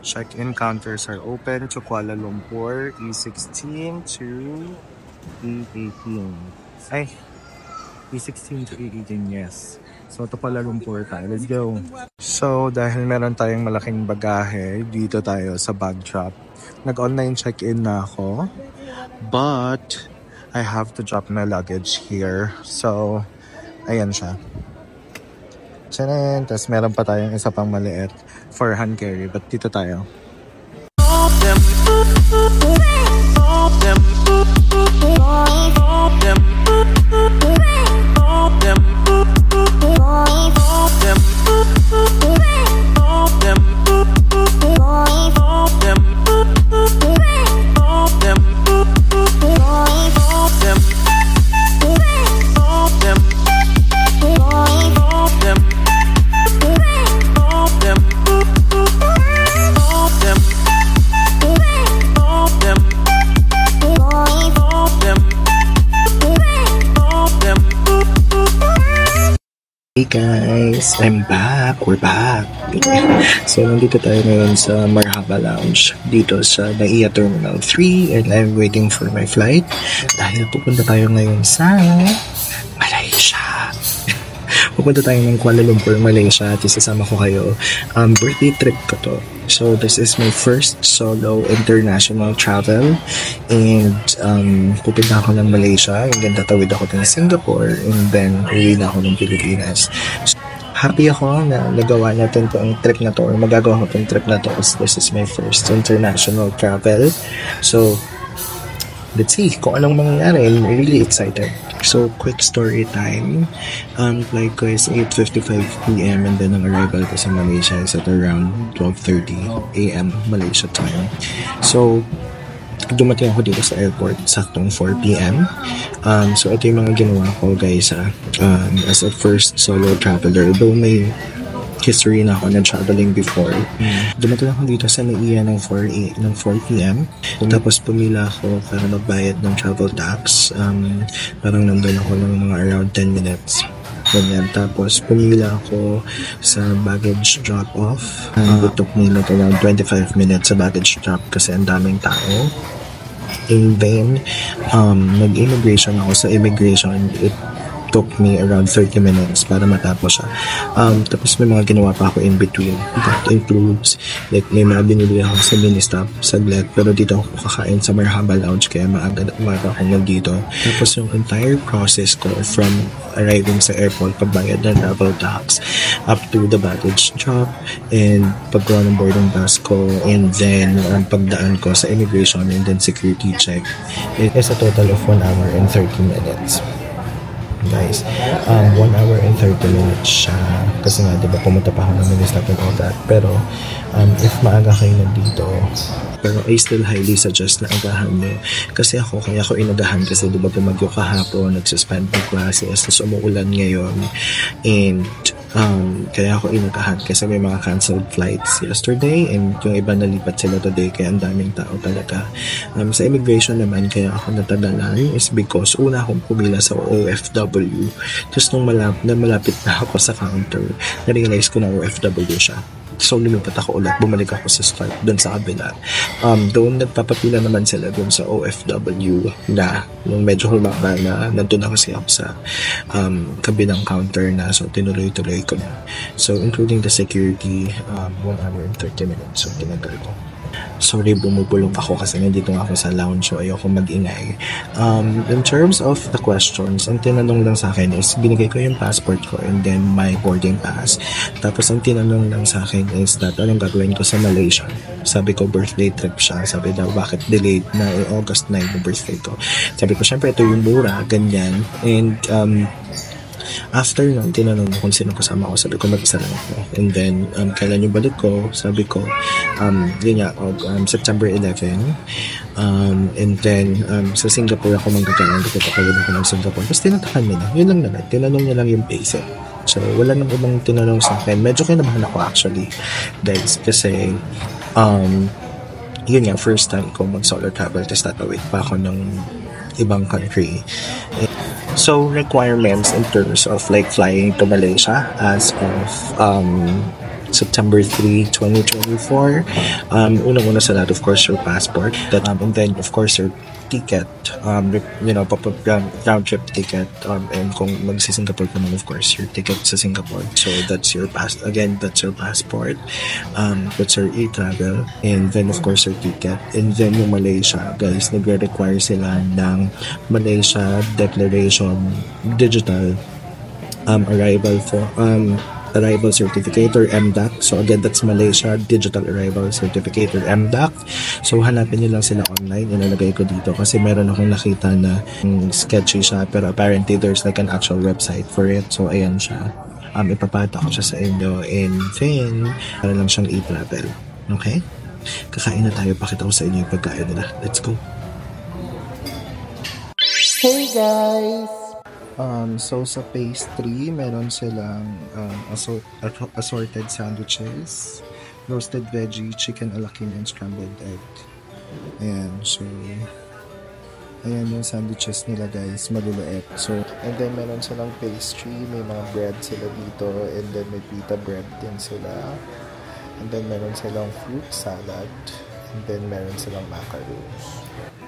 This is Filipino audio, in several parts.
Check-in counters are open to Kuala Lumpur, E16 to E18. Ay, E16 to E18, yes. So, ito Kuala Lumpur tayo. Let's go. So, dahil meron tayong malaking bagahe, dito tayo sa bag drop. Nag-online check-in na ako. But, I have to drop my luggage here. So, ayan siya. Tchanan! Tapos meron pa tayong isa pang maliit for hand carry. But dito tayo. Hey guys, I'm back. We're back. So, nandito tayo ngayon sa Marhaba Lounge dito sa NAIA Terminal 3 and I'm waiting for my flight dahil pupunta tayo ngayon sa Malaysia. Pupunta tayo ng Kuala Lumpur, Malaysia at isasama ko kayo. Birthday trip ko to. So, this is my first solo international travel and pupunta ako ng Malaysia and then tatawid ako ng Singapore and then uwi na ako ng Pilipinas. So, happy ako na nagawa natin itong trip na to or magagawa ko itong trip na to as this is my first international travel. So, let's see kung anong mangyayari. I'm really excited. So, quick story time. Flight ko is 8:55 p.m. and then ang arrival ko sa Malaysia is at around 12:30 a.m. Malaysia time. So, dumating ako dito sa airport saktong 4 p.m. So, ito yung mga ginawa ko guys as a first solo traveler. Though may history na ako na traveling before. Dumating ako dito sa NAIA ng 4 p.m. Tapos pumila ako para magbayad ng travel tax. Parang nandun ako ng mga around 10 minutes. Ganyan. Tapos pumila ako sa baggage drop-off. It took me like around 25 minutes sa baggage drop kasi ang daming tao. And then, nag-immigration ako sa immigration. It took me around 30 minutes para matapos siya. Tapos may mga ginawa pa ako in between. That includes, like may mga binili ako sa mini-stop, saglit. Pero dito ako kakain sa Marhaba Lounge kaya maaga ako nandito. Tapos yung entire process ko from arriving sa airport, pagbayad ng travel tax, up to the baggage drop, and paggawa ng boarding pass ko, and then pagdaan ko sa immigration and then security check. It is a total of 1 hour and 30 minutes. Guys, 1 hour and 30 minutes siya kasi nga diba pumunta pa ako ng mini-stop and all that, pero if maaga kayo nandito, pero I still highly suggest na agahan mo kasi kaya ako inagahan kasi diba bumagyo kahapon, nagsuspend ng classes, tapos umuulan ngayon and kaya ako inagahan kasi may mga canceled flights yesterday and yung iba nalipat sila today kaya ang daming tao talaga. Sa immigration naman kaya ako natagalan is because una akong pumila sa OFW, tapos nung malapit na ako sa counter na-realize ko na OFW siya. So, lumipat ako ulit. Bumalik ako sa start dun sa kabila. Doon nagpapapila naman sila dun sa OFW na nung medyo humaba na nandun na kasi ako sa kabilang counter na. So, tinuloy-tuloy ko na. So, including the security, 1 hour and 30 minutes. So, tinagal ko. Sorry, bumubulong ako kasi nandito nga ako sa lounge so ayoko mag-ingay. In terms of the questions, ang tinanong lang sa akin is binigay ko yung passport ko and then my boarding pass. Tapos ang tinanong lang sa akin is that anong gagawin ko sa Malaysia. Sabi ko birthday trip siya. Sabi daw bakit delayed na August 9 yung birthday ko. Sabi ko syempre ito yung mura, ganyan. And after nun, tinanong mo kung sino kasama ko. Sabi ko, mag-isa lang ako. And then, kailan yung balik ko? Sabi ko, yun nga, September 11. And then, sa Singapore ako magkakaroon. Kapag ako ng Singapore. Tapos tinatakan nila. Yun lang naman. Tinanong niya lang yung basic. So, wala nang ibang tinanong sa akin. Medyo kinabahan ako actually. Guys, kasi, yun nga, first time ko mag-solo travel. Tapos tatawid pa ako ng ibang country. So, requirements in terms of like flying to Malaysia as of September 3, 2024. Unang-una sa lahat, of course, your passport. And then, of course, your ticket, round trip ticket, and kung mag-Singapore ka naman, of course, your ticket sa Singapore. So that's your that's your passport, that's your e-travel, and then of course your ticket. And then yung Malaysia, guys, nagre-require sila ng Malaysia Declaration Digital Arrival Certificate or MDAC. So again, that's Malaysia Digital Arrival Certificate or MDAC. So hanapin nyo lang sila online. Inalagay ko dito kasi meron akong nakita na sketchy siya, pero apparently there's like an actual website for it. So ayan siya. Ipapata ko siya sa inyo, and then para lang siyang e-travel. Okay? Kakain na tayo. Pakita ko sa inyo yung pagkain nila. Let's go. Hey guys! So sa pastry, meron silang assorted sandwiches, roasted veggie, chicken alakin, and scrambled egg. Ayan, so ayan yung sandwiches nila, guys, maluluit. So, and then meron silang pastry, may mga bread sila dito, and then may pita bread din sila. And then meron silang fruit salad, and then meron silang macaroons.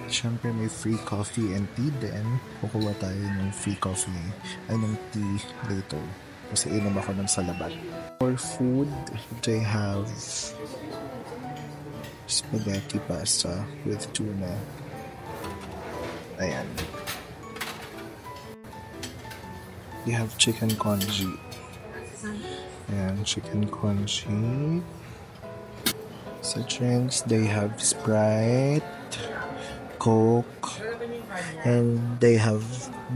Siyempre may free coffee and tea din. Kukuha tayo ng free coffee ay ng tea later kasi inom ako ng salabat. For food, they have spaghetti pasta with tuna. Ayan. They have chicken congee. Ayan, chicken congee. Sa drinks, they have Sprite, Coke, and they have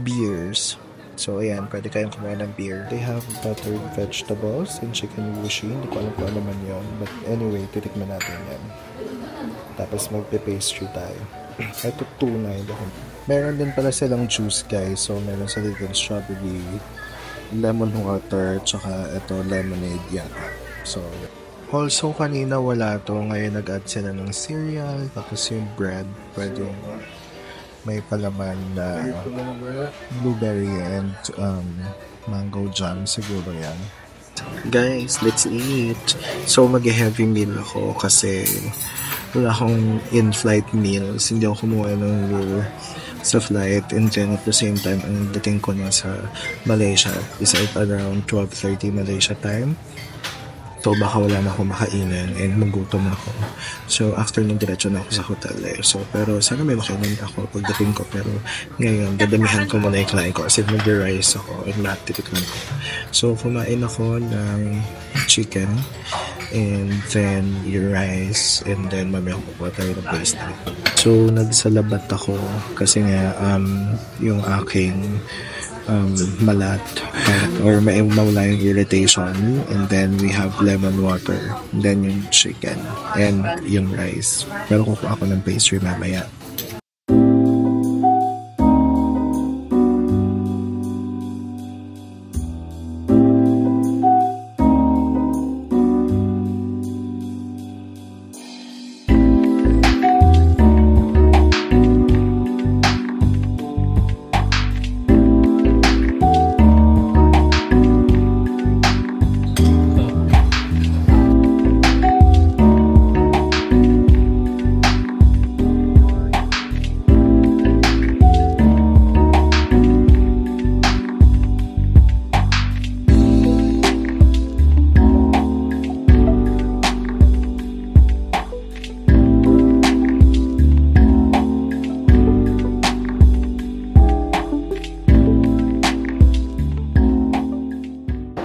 beers. So ayan, pwede kayong kumain ng beer. They have buttered vegetables and chicken wushi. Hindi ko alam kung ano man yun, but anyway, titikman natin yan. Tapos magpe-pastry tayo. Ito tuna yun. Meron din pala silang juice, guys. So meron sa dito strawberry, lemon water, tsaka ito lemonade yan. So also, kanina wala to. Ngayon nag-add sila ng cereal. Tapos yung bread, pwede may palaman na blueberry and mango jam. Siguro yan. Guys, let's eat. So, mag-heavy meal ako kasi wala akong in-flight meals. Hindi ako kumuha ng lure sa flight. And then, at the same time, ang dating ko na sa Malaysia is at around 12:30 Malaysia time. So, baka wala na akong makainan and magutom ako. So, after nung diretso na ako sa hotel eh. So, pero sana may makainan ako pagdating ko. Pero ngayon, dadamihan ko muna yung kain ko kasi mag-rice ako and matitikman ko. So, kumain ako ng chicken and then yung rice and then mamaya ko tayo ng pastry. So, nagsalabat ako kasi nga yung aking malat or mawala yung irritation, and then we have lemon water, and then yung chicken and yung rice. Pero kukuha ako ng pastry mamaya.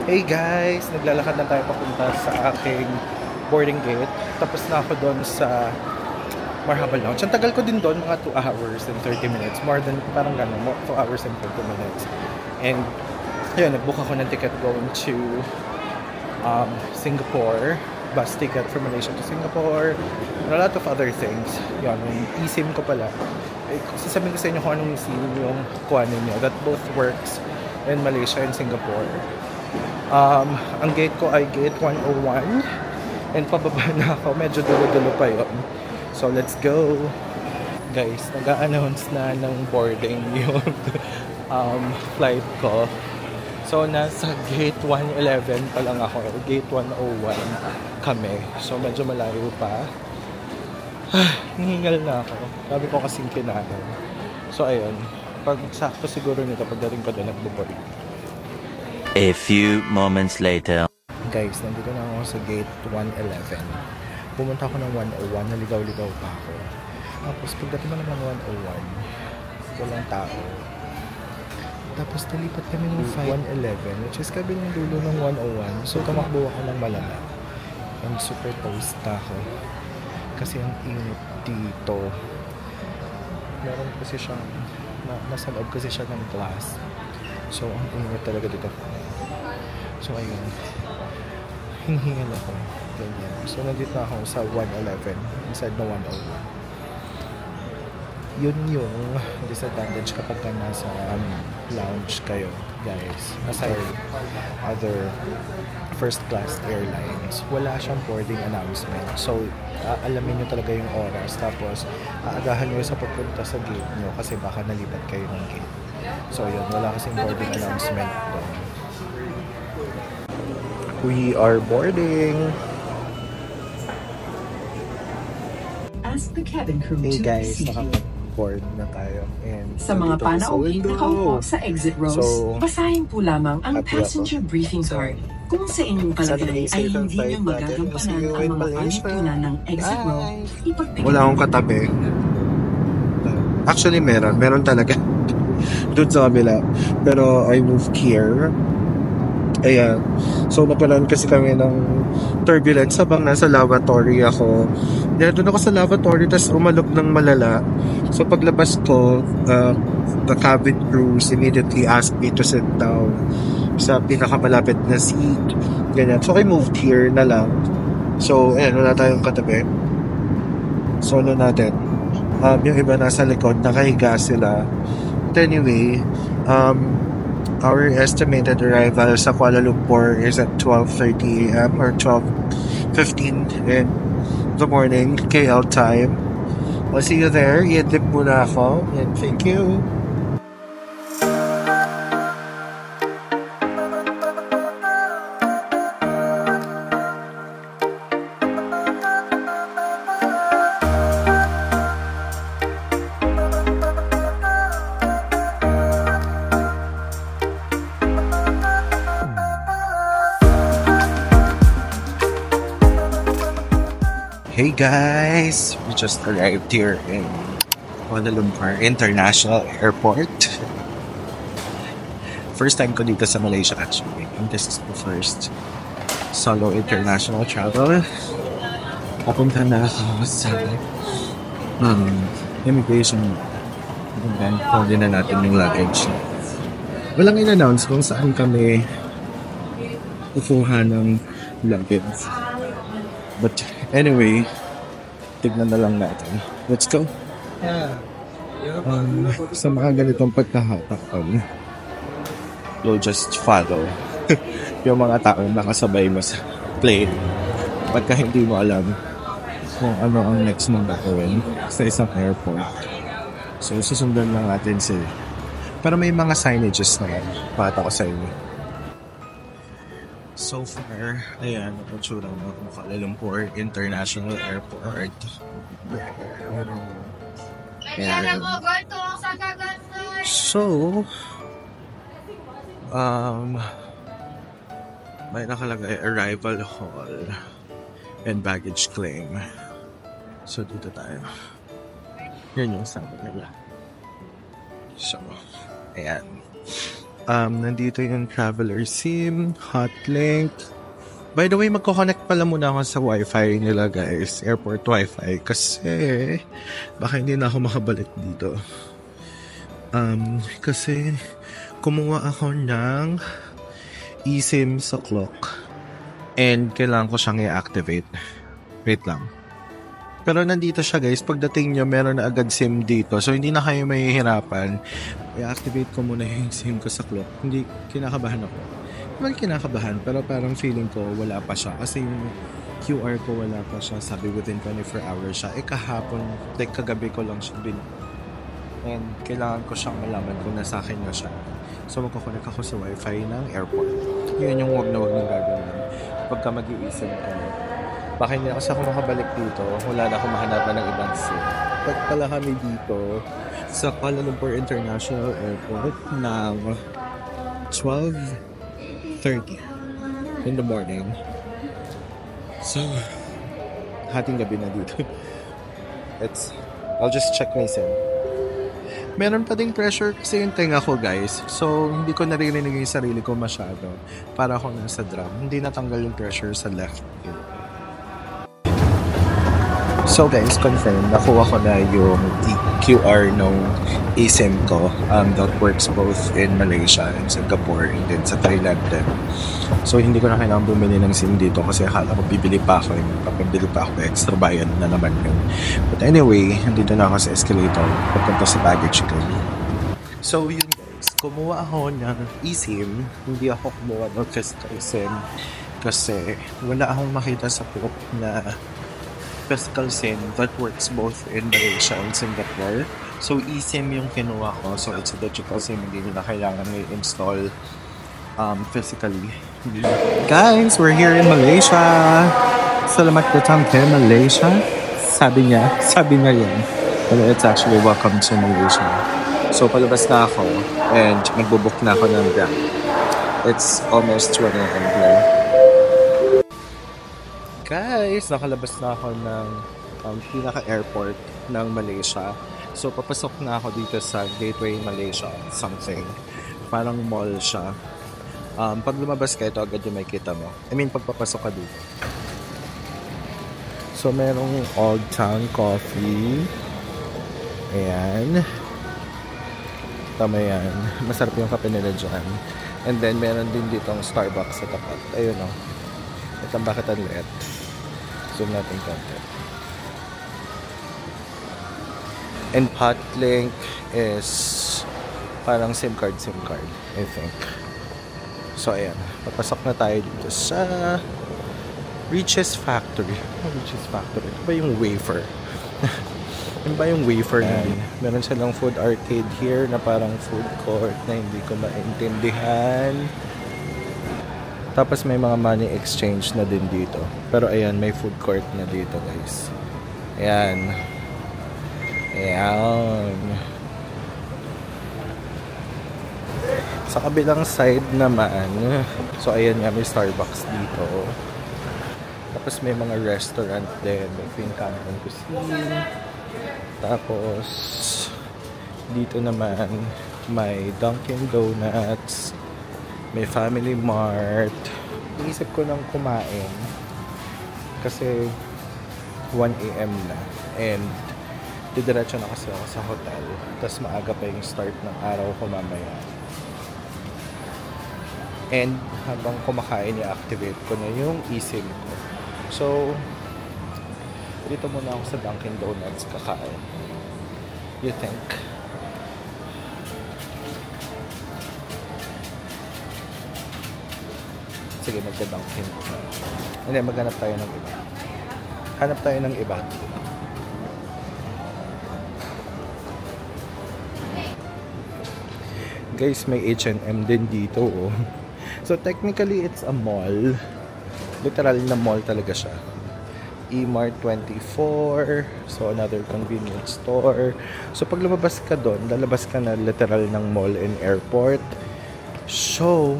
Hey guys! Naglalakad na tayo papunta sa aking boarding gate. Tapos na ako doon sa Marhaba Lounge. Ang tagal ko din doon, mga 2 hours and 30 minutes. More than, parang gano'n, 2 hours and 30 minutes. And, yun, nagbook ako ng ticket going to Singapore. Bus ticket from Malaysia to Singapore. And a lot of other things. Yun, yung eSIM ko pala. Sasabihin ko sa inyo kung anong eSIM yung kuha ninyo. That both works in Malaysia and Singapore. Ang gate ko ay gate 101 and pababa na ako, medyo dulo-dulo pa yun. So let's go guys. Nag-a-announce na ng boarding yung flight ko. So, nasa gate 111 pa lang ako. Gate 101 kami. So, medyo malayo pa. Hihingal na ako. Sabi ko kasing kinain. So, ayun. Pag sakto siguro nito, pagdating ko doon, nagbubori. A few moments later. Guys, nandito na ako sa gate 111. Pumunta ako ng 101. Naligaw-ligaw pa ako. Tapos, pagdating mo naman 101, walang tao. Tapos nalipat kami ng 111, which is kabilang dulo ng 101. So tumakbo ako ng malala. And super toast na ako. Kasi ang init dito. Meron kasi siyang, nasa loob kasi siya ng glass. So ang init talaga dito. So ayun. Hinghingal ako. Ganyan. So nandito na ako sa 111 inside ng 101. Yun yung disadvantage kapag nasa lounge kayo, guys. Aside other first class airlines, wala siyang boarding announcement. So, alamin nyo talaga yung oras. Tapos, aagahan nyo sa papunta sa gate nyo kasi baka nalipat kayo ng gate. So, yun. Wala kasing boarding announcement doon. We are boarding! Ask the cabin crew Hey to guys, receive you. board na tayo. And Sa mga panauwi, nakaupo sa exit rows, basahin po lamang ang passenger briefing card. Kung sa inyong palagay ay hindi nyo magagampanan ang mga panitunan ng exit row, ipagbigay. Wala akong katabi. Actually, meron talaga. Doon sa kabila. Pero I moved here. Ayan. So, napalaan kasi kami ng turbulence habang nasa lavatory ako. Doon ako sa lavatory, tapos umalog ng malala. So, paglabas ko, the cabin crews immediately asked me to sit down sa pinakamalapit na seat. Ganyan. So, I moved here na lang. So, ayan, wala tayong katabi. Solo natin. Yung iba nasa likod, nakahiga sila. But anyway, our estimated arrival sa Kuala Lumpur is at 12:30 a.m. or 12:15 in the morning, KL time. I'll see you there. I-dip muna ako. And thank you. Hey guys! We just arrived here in Kuala Lumpur International Airport. First time ko dito sa Malaysia actually. And this is the first solo international travel. Papunta na ako sa immigration. And then, kunin na natin yung luggage. Walang in-announce kung saan kami kukuha ng luggage. But anyway, tignan na lang natin. Let's go. Sa mga ganitong pagkahataon, you'll just follow yung mga tao nakasabay mo sa plane. Pagka hindi mo alam kung ano ang next mong gagawin sa isang airport. So, susundan lang natin sila. Pero may mga signages naman. Pakita ko sa inyo. So far, ayan, ang tsura ng Kuala Lumpur International Airport. Ayan. So, may nakalagay arrival hall and baggage claim. So, dito tayo. Yan yung sabi nila. So, ayan. Nandito yung traveler SIM, hotlink. By the way, magko-connect pala muna ako sa wifi nila guys, airport wifi, kasi baka hindi na ako makabalik dito. Kasi kumuha ako ng eSIM sa clock and kailangan ko siyang i-activate. Wait lang. Pero nandito siya guys, pagdating nyo meron na agad SIM dito, so hindi na kayo mahihirapan. I-activate ko muna yung SIM ko sa clock. Hindi, kinakabahan ako. Well, kinakabahan, pero parang feeling ko wala pa siya. Kasi yung QR ko wala pa siya, sabi within 24 hours siya. Kahapon, like kagabi ko lang siya And kailangan ko siyang malaman kung nasa akin na siya. So magkukunik ako sa wifi ng airport. Yun yung wag na gagawin pagka mag-iisip ko. Baka hindi kasi ako makabalik dito, wala na akong mahanapan ng ibang SIM. Pag pala kami dito sa Kuala Lumpur International Airport ng 12:30 in the morning. So, hating gabi na dito. I'll just check my SIM. Meron pa ding pressure kasi yung tenga ko, guys. So, hindi ko naririnig yung sarili ko masyado. Para ako nasa drum. Hindi natanggal yung pressure sa left ear. So guys, confirm, nakuha ko na yung QR ng eSIM ko that works both in Malaysia and Singapore and then sa Thailand din. So hindi ko na kailangan bumili ng SIM dito kasi akala ko bibili pa ako, papabili pa ako, extra bayad na naman yun. But anyway, nandito na ako sa escalator papunta sa baggage claim. So yun guys, kumuha ako ng eSIM, hindi ako kumuha ng physical SIM kasi wala akong makita sa proof na physical SIM that works both in Malaysia and Singapore. So eSIM yung kinuha ko. So it's a digital SIM, hindi nila kailangan i-install physically. Guys, we're here in Malaysia. Salamat datang ke Malaysia. Sabi niya yun. But it's actually welcome to Malaysia. So palabas na ako and magbubook na ako ng Grab. It's almost 2 a.m. here. Guys, nakalabas na ako ng pinaka-airport ng Malaysia. So, papasok na ako dito sa Gateway Malaysia something. Parang mall siya. Pag lumabas ka, ito agad yung makikita mo. Pag papasok ka dito. So, merong Old Town Coffee. Ayan. Tama yan. Masarap yung kape nila dyan. And then, meron din ditong Starbucks sa tapat. Ayun o. Itang bakit ang liit. Zoom natin konti. And Hotlink is parang SIM card, I think. So, ayan. Papasok na tayo dito sa Riches Factory. Riches Factory. Ito ba yung wafer? Ano ba yung wafer na yun? Meron silang food arcade here na parang food court na hindi ko maintindihan. Tapos may mga money exchange na din dito. Pero ayan, may food court na dito, guys. Ayan. Ayan. Sa kabilang side naman, so ayan nga, may Starbucks dito. Tapos may mga restaurant din. May Fincanton Cuisine. Tapos dito naman may Dunkin Donuts. May Family Mart. Iisip ko nang kumain kasi 1 a.m. na and didiretso na kasi ako sa hotel. Tapos maaga pa yung start ng araw ko mamaya. And habang kumakain, i-activate ko na yung eSIM ko. So, dito muna ako sa Dunkin Donuts kakain. You think? Sige, magda-Dunkin. Hindi, maghanap tayo ng iba. Hanap tayo ng iba. Guys, may H&M din dito, oh. So, technically, it's a mall. Literal na mall talaga siya. E-Mart 24. So, another convenience store. So, pag lumabas ka doon, lalabas ka na literal ng mall and airport. So,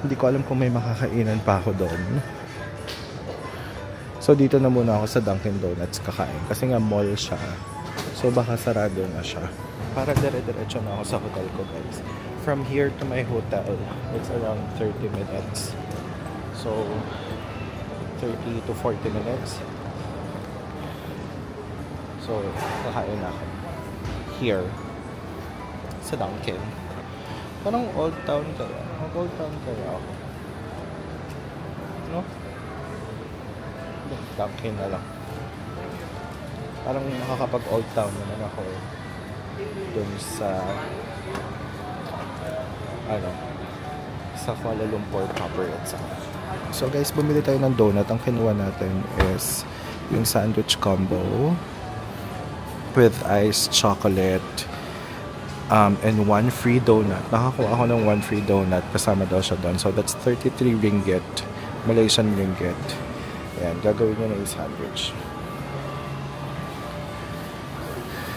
hindi ko alam kung may makakainan pa ako doon. So, dito na muna ako sa Dunkin Donuts kakain. Kasi nga mall siya. So, baka sarado na siya. Para dire-diretso na ako sa hotel ko, guys. From here to my hotel, it's around 30 minutes. So, 30 to 40 minutes. So, kakain na ako. Here. Sa Dunkin. Parang Old Town kaya. Old Town kaya ako. No? Dunkin na lang. Parang makakapag Old Town naman ako dun sa sa Kuala Lumpur proper itself. So guys, bumili tayo ng donut. Ang kinuha natin is yung sandwich combo with iced chocolate and 1 free donut. Nakakuha ako ng 1 free donut. Kasama daw siya doon. So, that's 33 ringgit. Malaysian ringgit. Ayan, gagawin nyo na yung sandwich.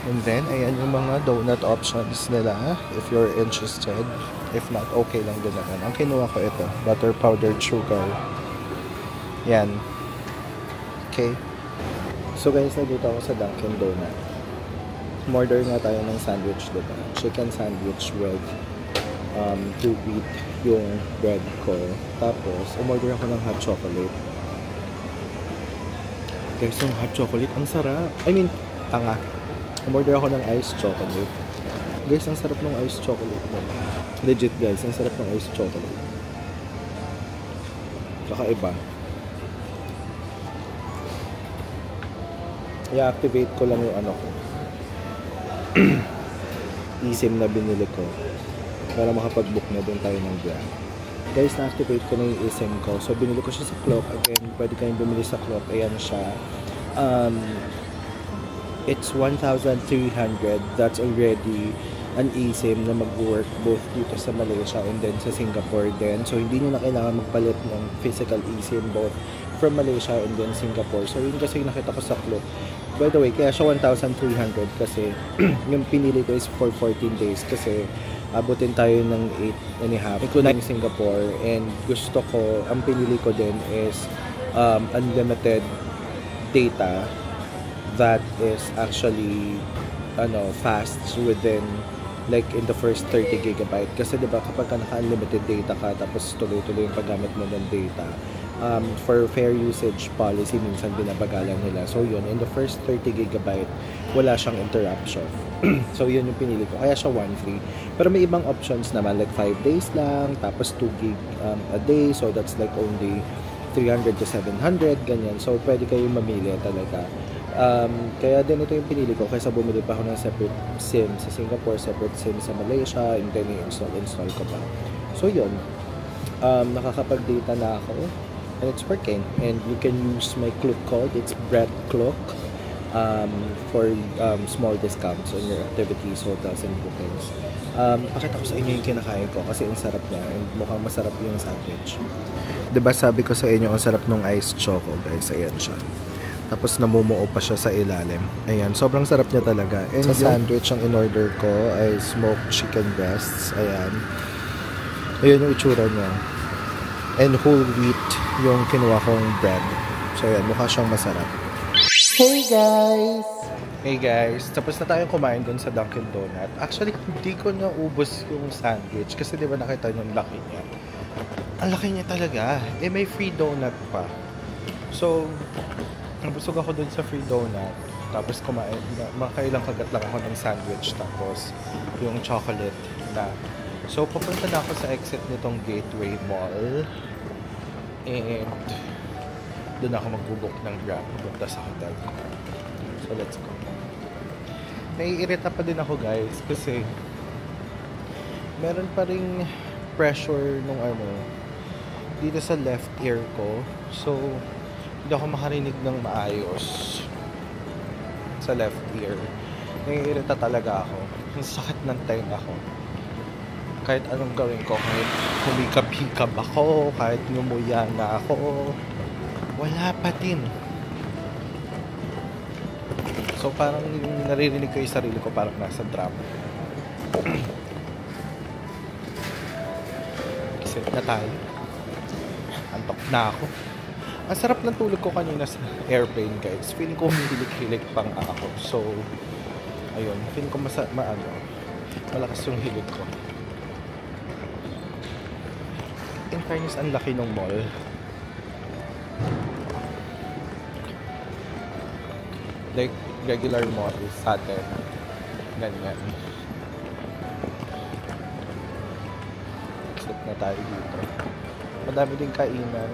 And then, ayan yung mga donut options nila. If you're interested. If not, okay lang din naman. Ang kinuha ko ito. Butter powdered sugar. Yan. Okay. So, guys, nandito ako sa Dunkin' Donut. Order nga tayo ng sandwich dito. Chicken sandwich with 2 wheat yung bread ko. Tapos, umorder ako ng hot chocolate. Guys, yung hot chocolate, ang sarap. I mean, tanga. Umorder ako ng iced chocolate. Guys, ang sarap ng iced chocolate mo. Legit, guys. Ang sarap ng iced chocolate. Kakaiba. I-activate ko lang yung ano ko. eSIM na binili ko para makapag-book na din tayo ng Grab. Guys, na-activate ko na yung eSIM ko. So, binili ko siya sa Klook. Again, pwede kayong bumili sa Klook. Ayan siya. It's 1,300. That's already an eSIM na mag-work both dito sa Malaysia and then sa Singapore din. So, hindi nyo na kailangan magpalit ng physical eSIM both from Malaysia and then Singapore. So, yun kasi yung nakita ko sa Klook. By the way, kaya siya 1,300 kasi yung pinili ko is for 14 days kasi abutin tayo ng 8.5 including Singapore, and gusto ko, ang pinili ko din is unlimited data that is actually fast within like in the first 30 gigabyte kasi diba kapag naka-unlimited data ka tapos tuloy-tuloy yung paggamit mo ng data, for fair usage policy minsan binabagalan nila. So yun, in the first 30 gigabyte wala siyang interruption. So yun yung pinili ko, kaya siya 1 free. Pero may ibang options naman like 5 days lang tapos 2 gig a day, so that's like only 300 to 700 ganyan. So pwede kayong mamili talaga. Kaya din ito yung pinili ko kaysa bumili pa ako ng separate SIM sa Singapore, separate SIM sa Malaysia, and then install ko pa. So yun, nakakapag-data na ako and it's working, and you can use my Klook code. It's Brett Klook for small discounts on your activities, hotels, and bookings. Pakita ko sa inyo yung kinakain ko kasi ang sarap niya and mukhang masarap yung sandwich. Diba sabi ko sa inyo ang sarap ng iced choco, guys. Ayan siya. Tapos namumuo pa siya sa ilalim. Ayan, sobrang sarap niya talaga. And sa sandwich ang in-order ko ay smoked chicken breasts. Ayan. Ayan yung itsura niya. And whole wheat yung kinuha kong bread. So ayan, mukha siyang masarap. Hey guys! Hey guys, tapos na tayong kumain dun sa Dunkin' Donut. Actually, hindi ko naubos yung sandwich kasi di ba nakita yung laki niya. Ang laki niya talaga. Eh, may free donut pa. So, nabusog ako dun sa free donut. Tapos kumain, makailang kagat lang ako ng sandwich. Tapos, yung chocolate na. So, pupunta na ako sa exit nitong Gateway Mall. And, doon ako magbubook ng Grab pupunta sa hotel. So, let's go. Naiirita pa din ako, guys, kasi meron pa ring pressure nung dito sa left ear ko. So, hindi ako makarinig ng maayos sa left ear. Naiirita talaga ako. Ang sakit ng tenga ko. Kahit anong gawin ko, kahit humikab-hikab ako, kahit ngumuya na ako, wala pa din. So parang naririnig ko yung sarili ko parang nasa drum. Sit na tayo. Antok na ako. Ang sarap ng tulog ko kanina sa airplane, guys. Feeling ko humihilig-hilig pang ako. So, ayun. Feeling ko malakas yung hilig ko. In fairness, ang laki ng mall. Like, regular mall sa atin. Ganyan. Sit na tayo dito. Madami din kainan.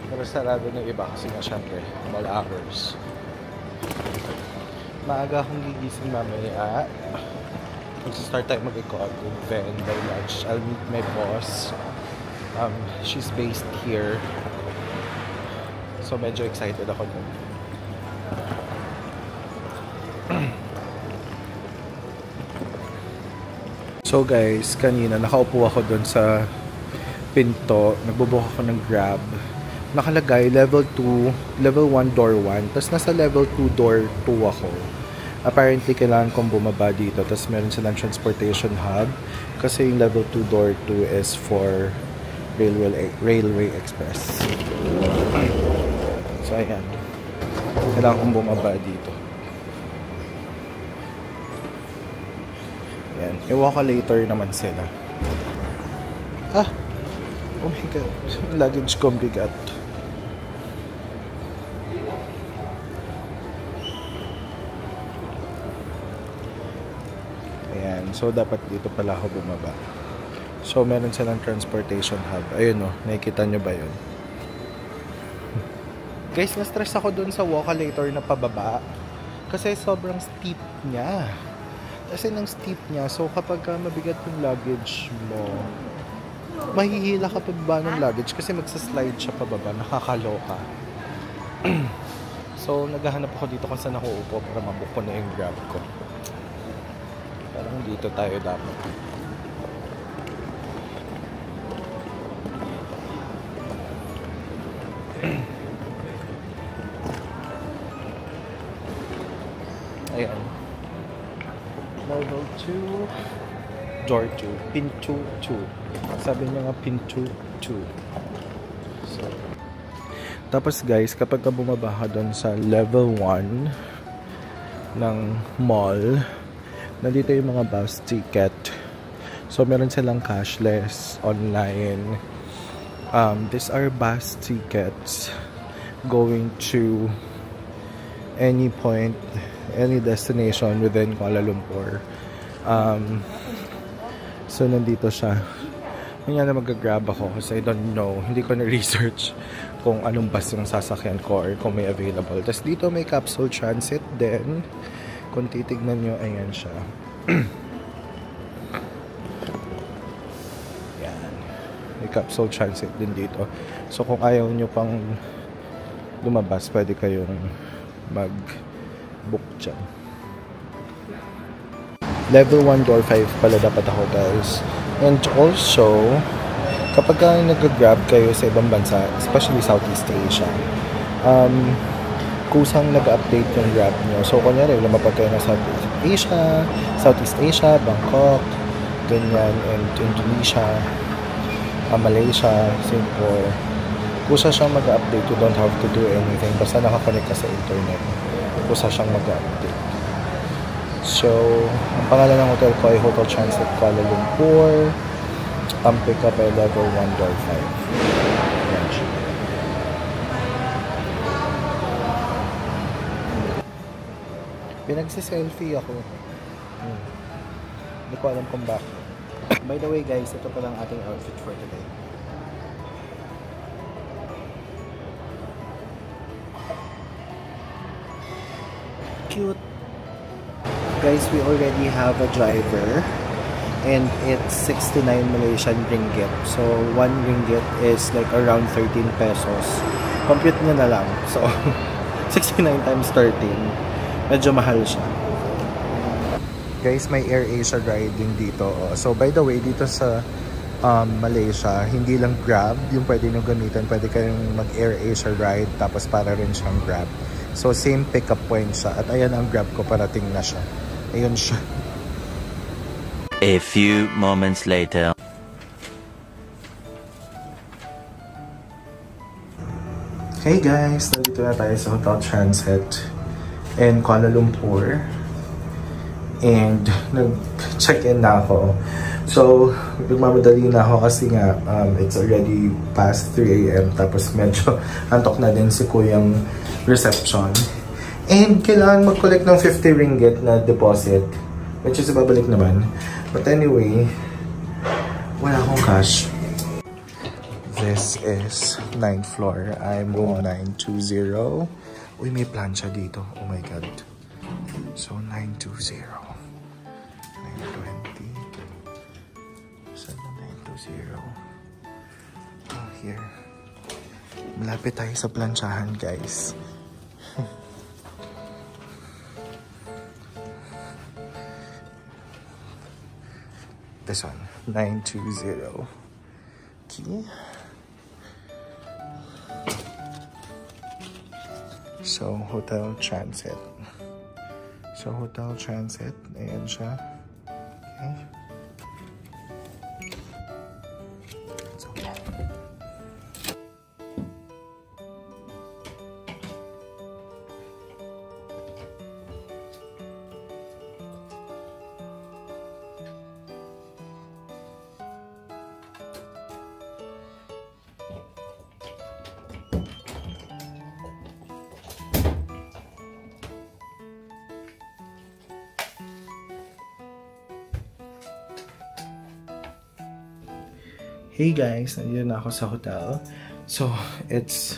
Pero sarado ng iba kasi nga syempre, mall hours. Maaga akong gigising mamaya. Mag-start tayo mag-ikot. Then, by lunch, I'll meet my boss. She's based here. So, medyo excited ako dun. So guys, kanina nakaupo ako doon sa pinto, nagbubook ako ng Grab. Nakalagay level 2, level 1 door 1, tapos nasa level 2 door 2 ako. Apparently kailangan kong bumaba dito, tapos meron silang transportation hub kasi yung level 2 door 2 is for railway express. So ayan, kailangan kong bumaba dito. Ayan, i-walkalator naman sila. Oh my god, luggage ko bigat. Ayan, so dapat dito pala ako bumaba. So meron silang transportation hub. Ayun o, nakikita nyo ba yun? Guys, na-stress ako dun sa walkalator na pababa. Kasi sobrang steep niya. Kasi ng steep niya, so kapag mabigat yung luggage mo, mahihila ka pababa ng luggage kasi magsaslide siya pababa, nakakaloka. So naghahanap ako dito kung saan ako upo para mabook ko na yung Grab ko. Parang dito tayo dapat. Ayan. Level 2, door 2, pinto 2. Sabi niya nga pinto 2. So, tapos guys, kapag bumaba ka doon sa level 1 ng mall, nandito yung mga bus ticket. So meron silang cashless, online. These are bus tickets going to any point, any destination within Kuala Lumpur. So nandito siya. Kanya na mag-grab ako kasi I don't know, hindi ko na-research kung anong bus yung sasakyan ko or kung may available. Tapos dito may capsule transit din. Kung titignan nyo, ayan siya. Yan. May capsule transit din dito. So kung ayaw nyo pang lumabas, pwede kayong mag-book dyan. Level 1 door 5 pala dapat ako guys. And also, kapag nag-grab kayo sa ibang bansa, especially Southeast Asia, kusang nag-update yung Grab nyo. So, kunyari, lumapag kayo na Southeast Asia, Bangkok, ganyan, and Indonesia, Malaysia, Singapore. Kusa siyang mag-update. You don't have to do anything. Basta nakakonect ka sa internet. Kusa siyang mag-update. So, ang pangalan ng hotel ko ay Hotel Transit Kuala Lumpur. Ang pick up ay level 1 door 5. Yan siya. Pinagsiselfie ako. Hindi ko alam kung bakit. By the way guys, ito pala ang ating outfit for today. Cute. Guys, we already have a driver and it's 69 Malaysian ringgit. So, 1 ringgit is like around 13 pesos. Compute nyo na lang. So, 69 times 13. Medyo mahal siya. Guys, may AirAsia ride din dito. So, by the way, dito sa Malaysia, hindi lang Grab yung pwede nyo gamitin. Pwede kayong mag-AirAsia ride tapos para rin siyang Grab. So, same pick-up point siya. At ayan ang Grab ko, parating na siya. Ayun siya. A few moments later. Hey guys, nandito na tayo sa Hotel Transit in Kuala Lumpur. And nag-check-in na ako. So, nagmamadali na ako kasi nga it's already past 3 AM. Tapos medyo antok na din si kuyang reception. And kailangan mag-collect ng 50 ringgit na deposit, which is babalik naman. But anyway, wala akong cash. This is 9th floor. I'm room 920. Uy, may plancha dito. Oh my god. So 920. 920. Saan na 920? Oh, here. Malapit tayo sa planchahan, guys. This one, 920. Key. So, Hotel Transit. Ayan siya. Okay. It's okay. Hey guys, nandito na ako sa hotel. So, it's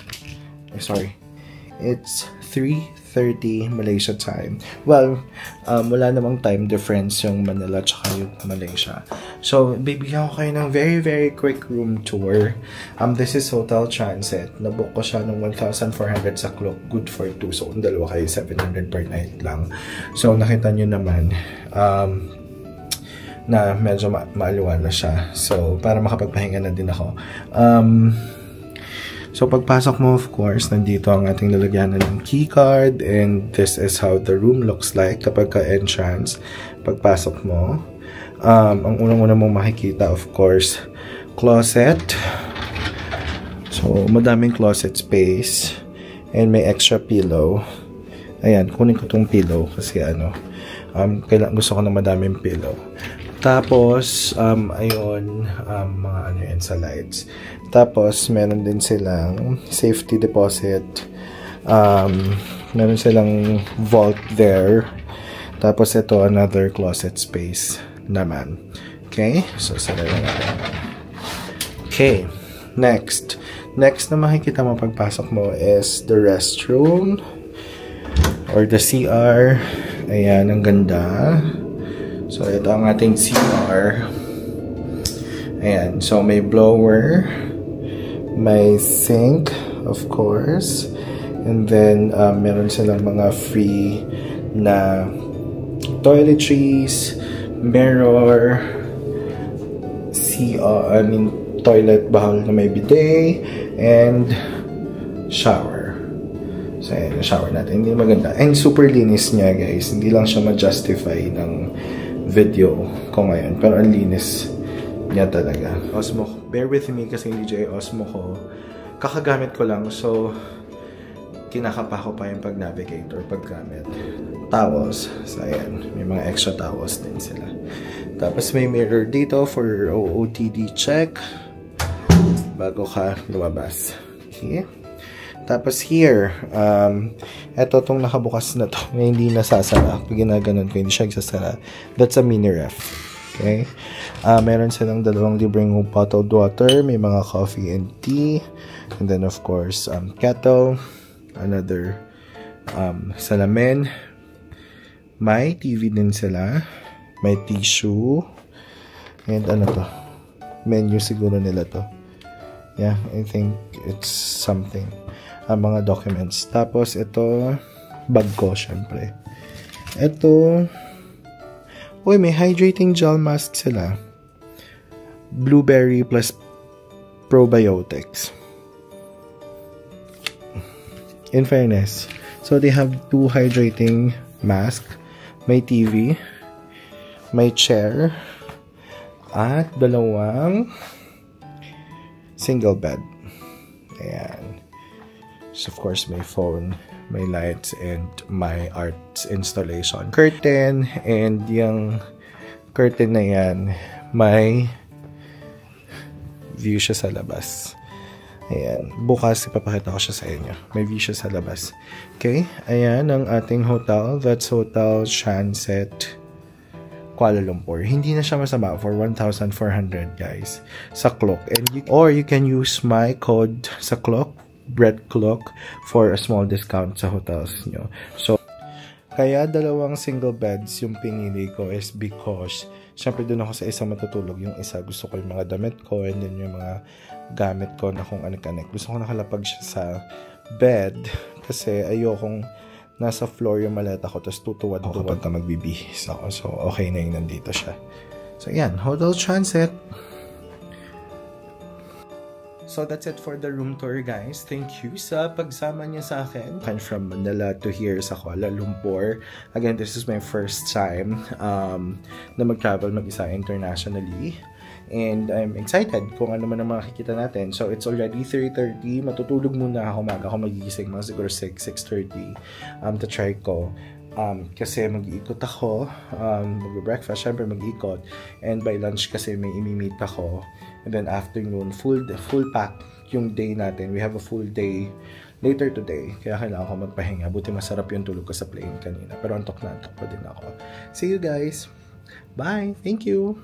3:30 Malaysia time. Well, wala namang time difference yung Manila tsaka yung Malaysia. So, bibigyan ko kayo ng very, very quick room tour. This is Hotel Transit. Nabook ko siya ng 1,400 sa Klook. Good for 2. So, kung dalawa kayo, 700 per night lang. So, nakita nyo naman, na medyo maaliwan na siya. So, para makapagpahinga na din ako. So, pagpasok mo, of course, nandito ang ating lalagyanan ng keycard. And this is how the room looks like kapag ka-entrance. Pagpasok mo, ang unang-unang mong makikita, of course, closet. So, madaming closet space. And may extra pillow. Ayan, kunin ko tong pillow kasi gusto ko na madaming pillow. Tapos, ayun, mga yan sa lights. Tapos, meron din silang safety deposit. Meron silang vault there. Tapos, ito, another closet space naman. Okay? So, sarili natin. Okay. Next. Next na makikita mo pagpasok mo is the restroom or the CR. Ayan, ang ganda. So, ito ang ating CR. Ayan. So, may blower. May sink, of course. And then, meron silang mga free na toiletries, mirror, toilet bowl na may bidet, and shower. So, ayan, shower natin. Hindi maganda. And super linis niya, guys. Hindi lang siya ma-justify ng video ko ngayon. Pero ang linis niya talaga. Osmo, bear with me kasi yung DJI Osmo ko, kakagamit ko lang. So, kinakapa ko pa yung pag-navigate or pag-gamit. Towels. So, ayan. May mga extra towels din sila. Tapos, may mirror dito for OOTD check bago ka lumabas. Okay. Tapos here, eto tong nakabukas na to, na hindi nasasara. Pag ginaganon ko, hindi siya nagsasara. That's a mini ref. Okay? Meron silang dalawang libreng bottled water. May mga coffee and tea. And then, of course, kettle. Another salamin. May TV din sila. May tissue. And ano to? Menu siguro nila to. Yeah, I think it's something. Mga documents. Tapos, ito, bag ko, syempre. Ito, uy, may hydrating gel mask sila. Blueberry plus probiotics. In fairness. So, they have 2 hydrating mask. May TV. May chair. At 2 single bed. Ayan. So, of course, may phone, may lights, and my arts installation. Curtain, and yung curtain na yan, may view siya sa labas. Ayan. Bukas, ipapakita ko siya sa inyo. May view siya sa labas. Okay? Ayan ang ating hotel. That's Hotel Transit Kuala Lumpur. Hindi na siya masama for 1,400, guys, sa Klook. And you can use my code sa Klook, Bread Clock, for a small discount sa hotels nyo. So, kaya 2 single beds yung pinili ko is because syempre doon ako sa isa matutulog. Yung isa gusto ko yung mga damit ko and then yung mga gamit ko na kung anik-anik. Gusto ko nakalapag siya sa bed kasi ayokong nasa floor yung maleta ko tapos tutuwad ako kapag magbibihis ako. So, okay na yung nandito siya. So, yan. Hotel Transit. So, that's it for the room tour, guys. Thank you sa pagsama niyo sa akin. I'm from Manila to here sa Kuala Lumpur. Again, this is my first time na mag-travel mag-isa internationally. And I'm excited kung ano man ang makikita natin. So, it's already 3:30. Matutulog muna ako. Maga ako magigising. Mga siguro 6:30 to try ko. Kasi mag-iikot ako, mag-breakfast, syempre mag-iikot, and by lunch kasi may imi-meet ako, and then afternoon, full pack yung day natin. We have a full day later today, kaya kailangan ko magpahinga. Buti masarap yung tulog ko sa plane kanina, pero antok na antok pa din ako. See you guys! Bye! Thank you!